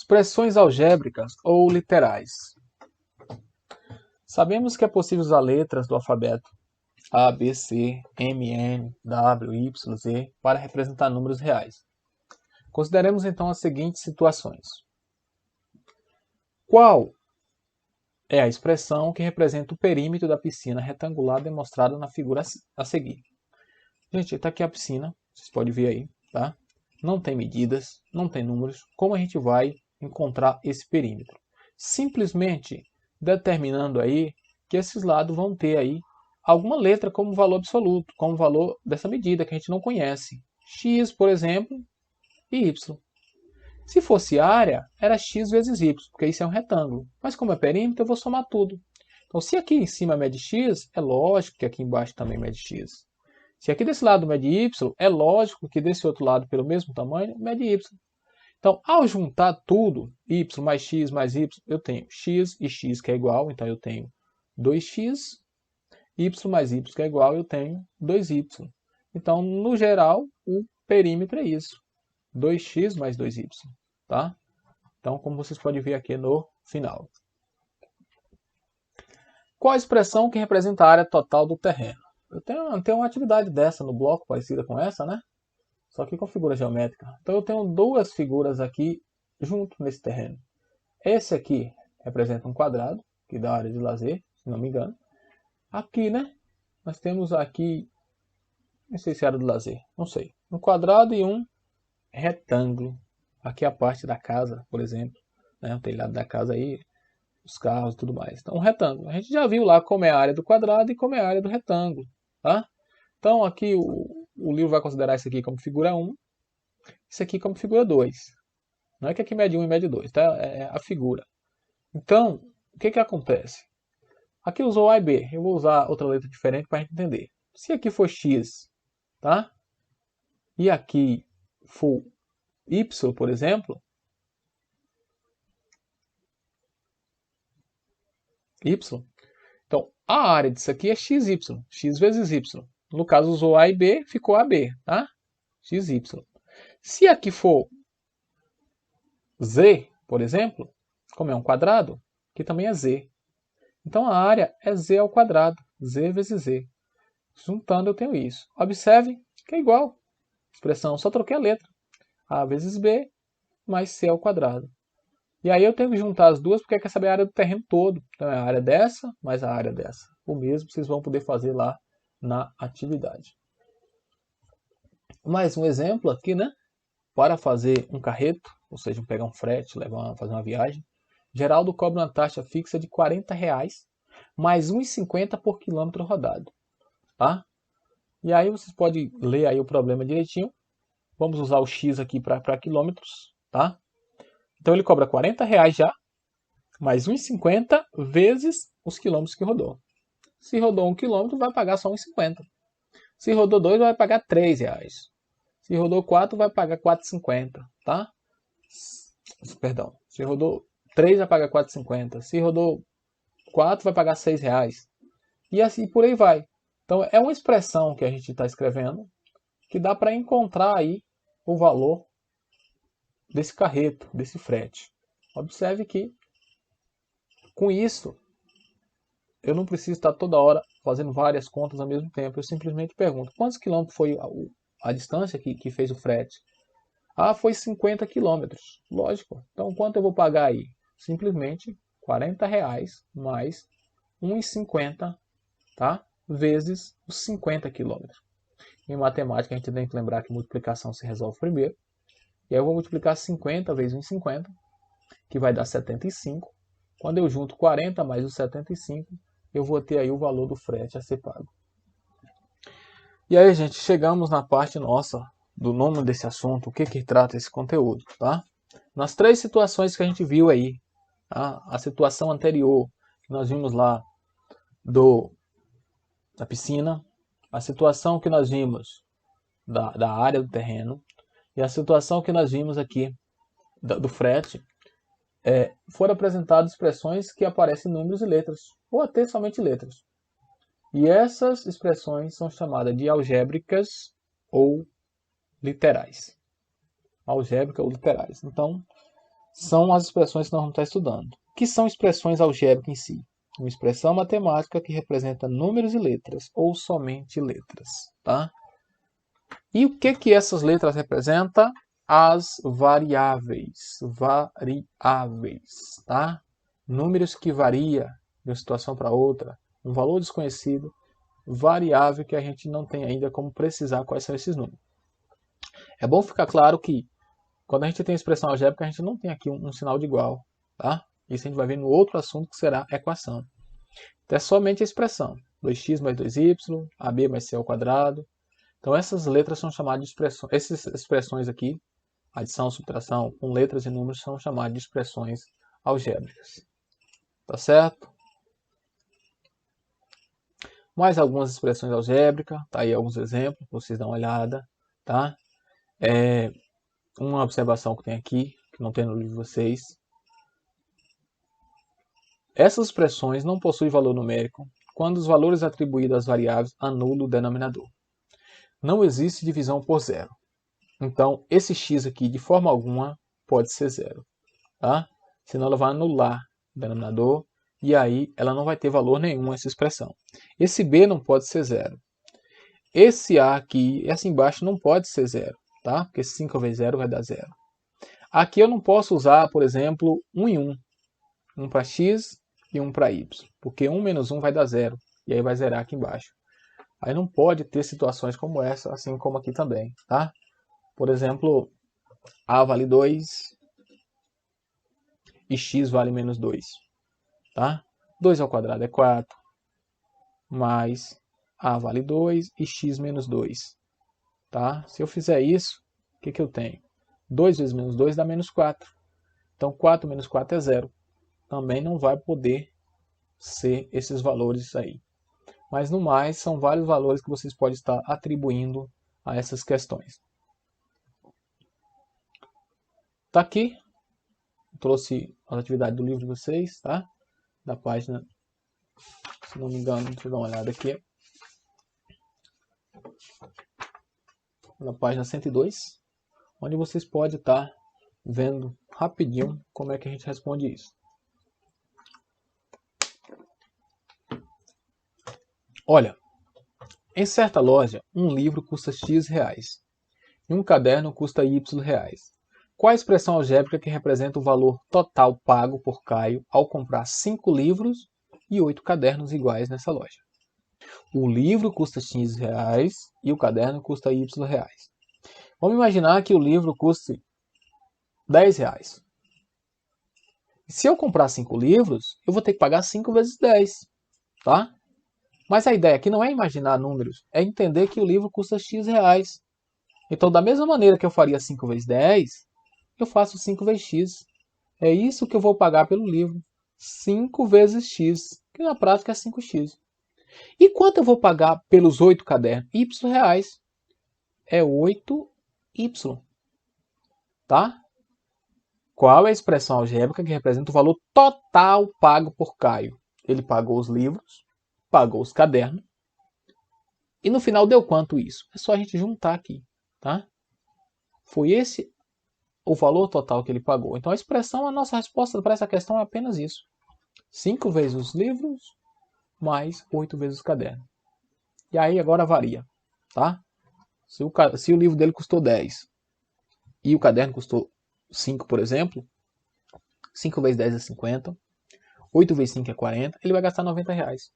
Expressões algébricas ou literais. Sabemos que é possível usar letras do alfabeto A, B, C, M, N, W, Y, Z para representar números reais. Consideremos então as seguintes situações. Qual é a expressão que representa o perímetro da piscina retangular demonstrada na figura a seguir? Gente, está aqui a piscina, vocês podem ver aí, tá? Não tem medidas, não tem números. Como a gente vai encontrar esse perímetro? Simplesmente determinando aí que esses lados vão ter aí alguma letra como valor absoluto, como valor dessa medida que a gente não conhece. X, por exemplo, e Y. Se fosse área, era x vezes y, porque isso é um retângulo. Mas como é perímetro, eu vou somar tudo. Então, se aqui em cima mede x, é lógico que aqui embaixo também mede x. Se aqui desse lado mede y, é lógico que desse outro lado, pelo mesmo tamanho, mede y. Então, ao juntar tudo, y mais x mais y, eu tenho x e x que é igual, então eu tenho 2x, y mais y que é igual, eu tenho 2y. Então, no geral, o perímetro é isso, 2x mais 2y. Tá? Então, como vocês podem ver aqui no final. Qual a expressão que representa a área total do terreno? Eu tenho uma atividade dessa no bloco, parecida com essa, né? Só que com figura geométrica. Então, eu tenho duas figuras aqui junto nesse terreno. Esse aqui representa um quadrado, que dá área de lazer, se não me engano. Aqui, né? Nós temos aqui, não sei se é área de lazer, não sei. Um quadrado e um retângulo. Aqui é a parte da casa, por exemplo, né? O telhado da casa aí, os carros e tudo mais. Então, um retângulo. A gente já viu lá como é a área do quadrado e como é a área do retângulo. Tá? Então, aqui o livro vai considerar isso aqui como figura 1, isso aqui como figura 2. Não é que aqui mede 1 e mede 2, tá? É a figura. Então, o que acontece? Aqui usou A e B. Eu vou usar outra letra diferente para a gente entender. Se aqui for X, tá? E aqui for Y, por exemplo, Y. Então, a área disso aqui é XY, X vezes Y. No caso, usou A e B, ficou AB, tá? XY. Se aqui for Z, por exemplo, como é um quadrado, aqui também é Z. Então, a área é Z ao quadrado, Z vezes Z. Juntando, eu tenho isso. Observe que é igual. Expressão, só troquei a letra. A vezes B mais C ao quadrado. E aí eu tenho que juntar as duas porque quer saber a área do terreno todo. Então é a área dessa mais a área dessa. O mesmo vocês vão poder fazer lá na atividade. Mais um exemplo aqui, né? Para fazer um carreto, ou seja, pegar um frete, fazer uma viagem, Geraldo cobra uma taxa fixa de R$40, mais R$ 1,50 por quilômetro rodado. Tá? E aí vocês podem ler aí o problema direitinho. Vamos usar o X aqui para quilômetros. Tá? Então ele cobra R$40 já, mais 1,50 vezes os quilômetros que rodou. Se rodou 1 quilômetro, vai pagar só 1,50. Se rodou 2, vai pagar R$3. Se rodou 4, vai pagar R$4,50, tá? Perdão. Se rodou 3, vai pagar R$4,50. Se rodou 4, vai pagar R$6. E assim por aí vai. Então é uma expressão que a gente está escrevendo que dá para encontrar aí o valor desse carreto, desse frete. Observe que com isso eu não preciso estar toda hora fazendo várias contas ao mesmo tempo. Eu simplesmente pergunto, quantos quilômetros foi a distância que fez o frete? Ah, foi 50 quilômetros. Lógico. Então, quanto eu vou pagar aí? Simplesmente R$40 mais 1,50, tá? Vezes os 50 quilômetros. Em matemática, a gente tem que lembrar que multiplicação se resolve primeiro. E aí eu vou multiplicar 50 vezes 1,50, que vai dar 75. Quando eu junto 40 mais os 75, eu vou ter aí o valor do frete a ser pago. E aí, gente, chegamos na parte nossa do nome desse assunto, o que trata esse conteúdo, tá? Nas três situações que a gente viu aí, tá? A situação anterior, que nós vimos lá da piscina, a situação que nós vimos da área do terreno e a situação que nós vimos aqui do frete, foram apresentadas expressões que aparecem números e letras, ou até somente letras. E essas expressões são chamadas de algébricas ou literais. Algébrica ou literais. Então, são as expressões que nós vamos estar estudando. O que são expressões algébricas em si? Uma expressão matemática que representa números e letras, ou somente letras, tá? E o que essas letras representam? As variáveis, tá? Números que variam de uma situação para outra, um valor desconhecido, variável que a gente não tem ainda como precisar quais são esses números. É bom ficar claro que quando a gente tem expressão algébrica, a gente não tem aqui um sinal de igual, tá? Isso a gente vai ver no outro assunto que será equação. Então é somente a expressão, 2x mais 2y, ab mais c ao quadrado. Então essas letras são chamadas de expressões, essas expressões aqui, adição, subtração, com letras e números, são chamadas de expressões algébricas. Tá certo? Mais algumas expressões algébricas, tá aí alguns exemplos, para vocês darem uma olhada, tá? Uma observação que tem aqui, que não tem no livro de vocês. Essas expressões não possuem valor numérico quando os valores atribuídos às variáveis anulam o denominador. Não existe divisão por zero. Então, esse x aqui, de forma alguma, pode ser zero. Tá? Senão ela vai anular o denominador e aí ela não vai ter valor nenhum essa expressão. Esse b não pode ser zero. Esse a aqui, essa embaixo não pode ser zero, tá? Porque 5 vezes 0 vai dar zero. Aqui eu não posso usar, por exemplo, 1 e 1. Um para x e um para y. Porque 1 menos 1 vai dar zero. E aí vai zerar aqui embaixo. Aí não pode ter situações como essa, assim como aqui também, tá? Por exemplo, a vale 2 e x vale menos 2, tá? 2 ao quadrado é 4, mais a vale 2 e x menos 2, tá? Se eu fizer isso, o que eu tenho? 2 vezes menos 2 dá menos 4. Então 4 menos 4 é 0. Também não vai poder ser esses valores aí. Mas no mais, são vários valores que vocês podem estar atribuindo a essas questões. Tá aqui, trouxe as atividades do livro de vocês, tá? Da página, se não me engano, deixa eu dar uma olhada aqui. Na página 102, onde vocês podem estar vendo rapidinho como é que a gente responde isso. Olha, em certa loja, um livro custa X reais e um caderno custa Y reais. Qual a expressão algébrica que representa o valor total pago por Caio ao comprar 5 livros e 8 cadernos iguais nessa loja? O livro custa X reais e o caderno custa Y reais. Vamos imaginar que o livro custe 10 reais. Se eu comprar 5 livros, eu vou ter que pagar 5 vezes 10, tá? Mas a ideia aqui não é imaginar números, é entender que o livro custa X reais. Então, da mesma maneira que eu faria 5 vezes 10, eu faço 5 vezes X. É isso que eu vou pagar pelo livro. 5 vezes X, que na prática é 5x. E quanto eu vou pagar pelos 8 cadernos? Y reais. É 8y. Tá? Qual é a expressão algébrica que representa o valor total pago por Caio? Ele pagou os livros, pagou os cadernos. E no final deu quanto isso? É só a gente juntar aqui. Tá? Foi esse o valor total que ele pagou. Então a expressão, a nossa resposta para essa questão é apenas isso. 5 vezes os livros, mais 8 vezes os cadernos. E aí agora varia. Tá? Se o livro dele custou 10 e o caderno custou 5, por exemplo, 5 vezes 10 é 50, 8 vezes 5 é 40, ele vai gastar 90 reais.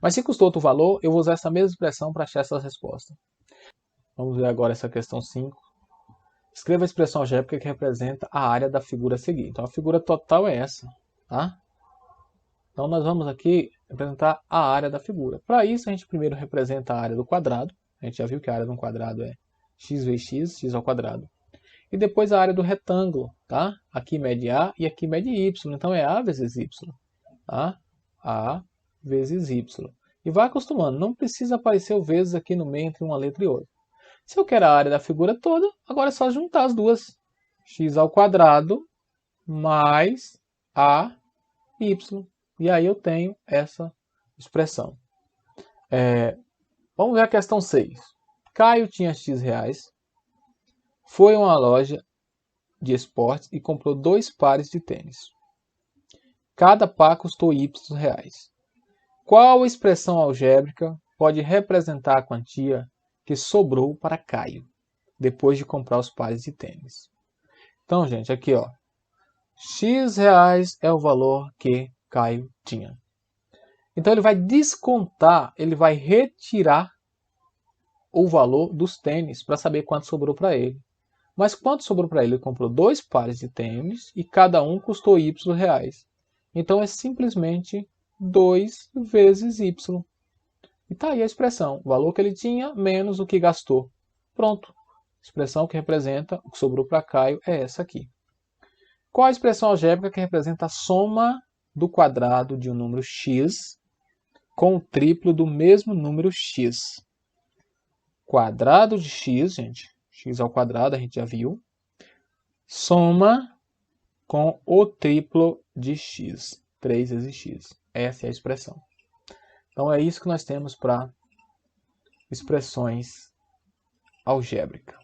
Mas se custou outro valor, eu vou usar essa mesma expressão para achar essa resposta. Vamos ver agora essa questão 5. Escreva a expressão algébrica que representa a área da figura a seguir. Então a figura total é essa. Tá? Então nós vamos aqui representar a área da figura. Para isso a gente primeiro representa a área do quadrado. A gente já viu que a área de um quadrado é x vezes x, x ao quadrado. E depois a área do retângulo, tá? Aqui mede A e aqui mede Y. Então é A vezes Y. Tá? A vezes Y. E vai acostumando. Não precisa aparecer o vezes aqui no meio entre uma letra e outra. Se eu quero a área da figura toda, agora é só juntar as duas. X ao quadrado mais AY. E aí eu tenho essa expressão. Vamos ver a questão 6. Caio tinha X reais, foi a uma loja, de esportes e comprou 2 pares de tênis. Cada par custou Y reais. Qual expressão algébrica pode representar a quantia que sobrou para Caio, depois de comprar os pares de tênis? Então, gente, aqui, ó, X reais é o valor que Caio tinha. Então, ele vai descontar, ele vai retirar o valor dos tênis para saber quanto sobrou para ele. Mas quanto sobrou para ele? Ele comprou 2 pares de tênis e cada um custou Y reais. Então, é simplesmente 2 vezes Y. E tá aí a expressão, o valor que ele tinha menos o que gastou. Pronto. A expressão que representa o que sobrou para Caio é essa aqui. Qual a expressão algébrica que representa a soma do quadrado de um número x com o triplo do mesmo número x? Quadrado de x, gente, x ao quadrado, a gente já viu, soma com o triplo de x, 3 vezes x. Essa é a expressão. Então é isso que nós temos para expressões algébricas.